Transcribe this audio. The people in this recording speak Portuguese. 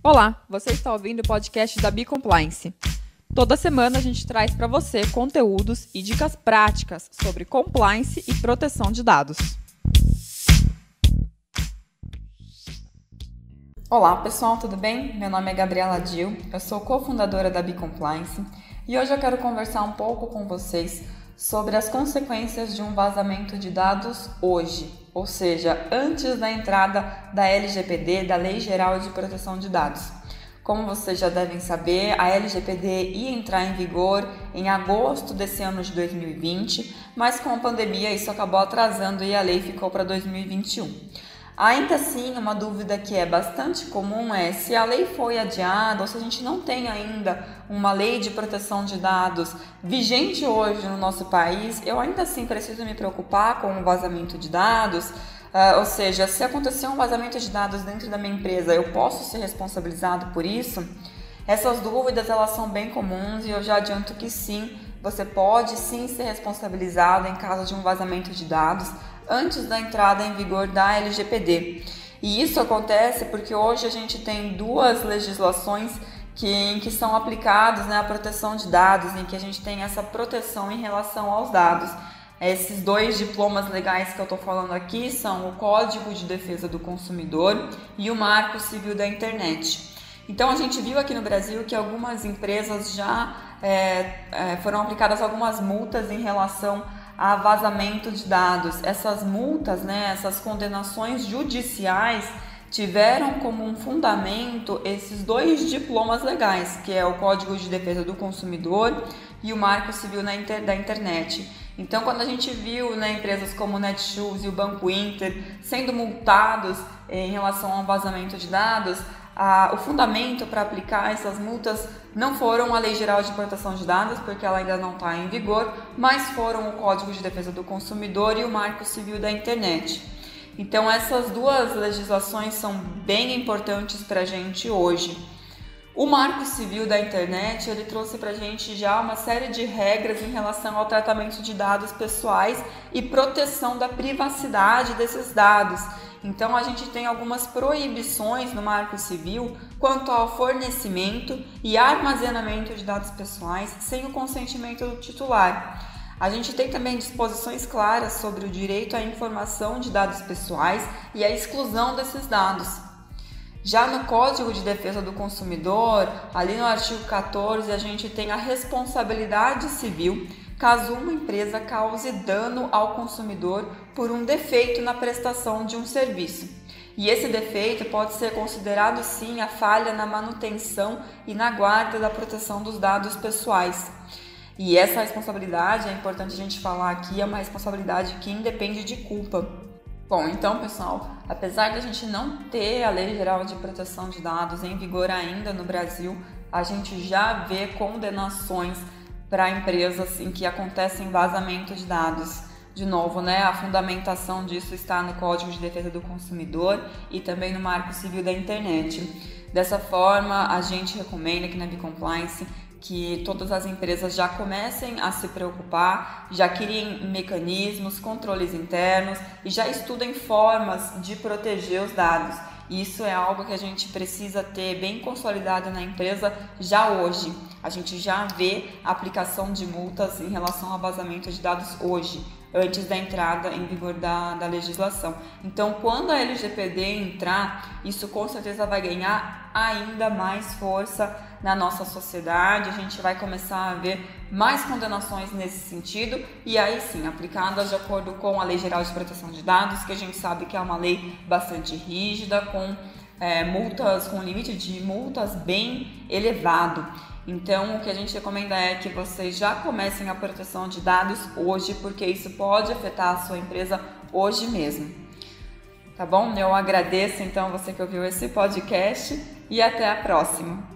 Olá, você está ouvindo o podcast da Bicompliance. Toda semana a gente traz para você conteúdos e dicas práticas sobre compliance e proteção de dados. Olá pessoal, tudo bem? Meu nome é Gabriela Dil, eu sou cofundadora da Bicompliance e hoje eu quero conversar um pouco com vocês sobre as consequências de um vazamento de dados hoje, ou seja, antes da entrada da LGPD, da Lei Geral de Proteção de Dados. Como vocês já devem saber, a LGPD ia entrar em vigor em agosto desse ano de 2020, mas com a pandemia isso acabou atrasando e a lei ficou para 2021. Ainda assim, uma dúvida que é bastante comum é se a lei foi adiada ou se a gente não tem ainda uma lei de proteção de dados vigente hoje no nosso país, eu ainda assim preciso me preocupar com o vazamento de dados, ou seja, se acontecer um vazamento de dados dentro da minha empresa, eu posso ser responsabilizado por isso? Essas dúvidas elas são bem comuns e eu já adianto que sim, você pode sim ser responsabilizado em caso de um vazamento de dados antes da entrada em vigor da LGPD. E isso acontece porque hoje a gente tem duas legislações que são aplicadas, à proteção de dados, em que a gente tem essa proteção em relação aos dados. Esses dois diplomas legais que eu estou falando aqui são o Código de Defesa do Consumidor e o Marco Civil da Internet. Então a gente viu aqui no Brasil que algumas empresas já foram aplicadas algumas multas em relação a vazamento de dados. Essas multas, essas condenações judiciais tiveram como um fundamento esses dois diplomas legais, que é o Código de Defesa do Consumidor e o Marco Civil da Internet. Então, quando a gente viu empresas como o Netshoes e o Banco Inter sendo multados em relação ao vazamento de dados, o fundamento para aplicar essas multas não foram a Lei Geral de Proteção de Dados, porque ela ainda não está em vigor, mas foram o Código de Defesa do Consumidor e o Marco Civil da Internet. Então essas duas legislações são bem importantes para a gente hoje. O Marco Civil da Internet, ele trouxe para a gente já uma série de regras em relação ao tratamento de dados pessoais e proteção da privacidade desses dados. Então, a gente tem algumas proibições no Marco Civil quanto ao fornecimento e armazenamento de dados pessoais sem o consentimento do titular. A gente tem também disposições claras sobre o direito à informação de dados pessoais e a exclusão desses dados. Já no Código de Defesa do Consumidor, ali no artigo 14, a gente tem a responsabilidade civil caso uma empresa cause dano ao consumidor por um defeito na prestação de um serviço. E esse defeito pode ser considerado sim a falha na manutenção e na guarda da proteção dos dados pessoais. E essa responsabilidade, é importante a gente falar aqui, é uma responsabilidade que independe de culpa. Bom, então pessoal, apesar de a gente não ter a Lei Geral de Proteção de Dados em vigor ainda no Brasil, a gente já vê condenações para empresas em que acontecem vazamento de dados. De novo, a fundamentação disso está no Código de Defesa do Consumidor e também no Marco Civil da Internet. Dessa forma, a gente recomenda aqui na Bicompliance que todas as empresas já comecem a se preocupar, já criem mecanismos, controles internos e já estudem formas de proteger os dados. Isso é algo que a gente precisa ter bem consolidado na empresa já hoje. A gente já vê a aplicação de multas em relação ao vazamento de dados hoje, antes da entrada em vigor da legislação. Então, quando a LGPD entrar, isso com certeza vai ganhar ainda mais força na nossa sociedade. A gente vai começar a ver mais condenações nesse sentido e aí sim, aplicadas de acordo com a Lei Geral de Proteção de Dados, que a gente sabe que é uma lei bastante rígida, com multas, com limite de multas bem elevado. Então, o que a gente recomenda é que vocês já comecem a proteção de dados hoje, porque isso pode afetar a sua empresa hoje mesmo. Tá bom? Eu agradeço então você que ouviu esse podcast e até a próxima.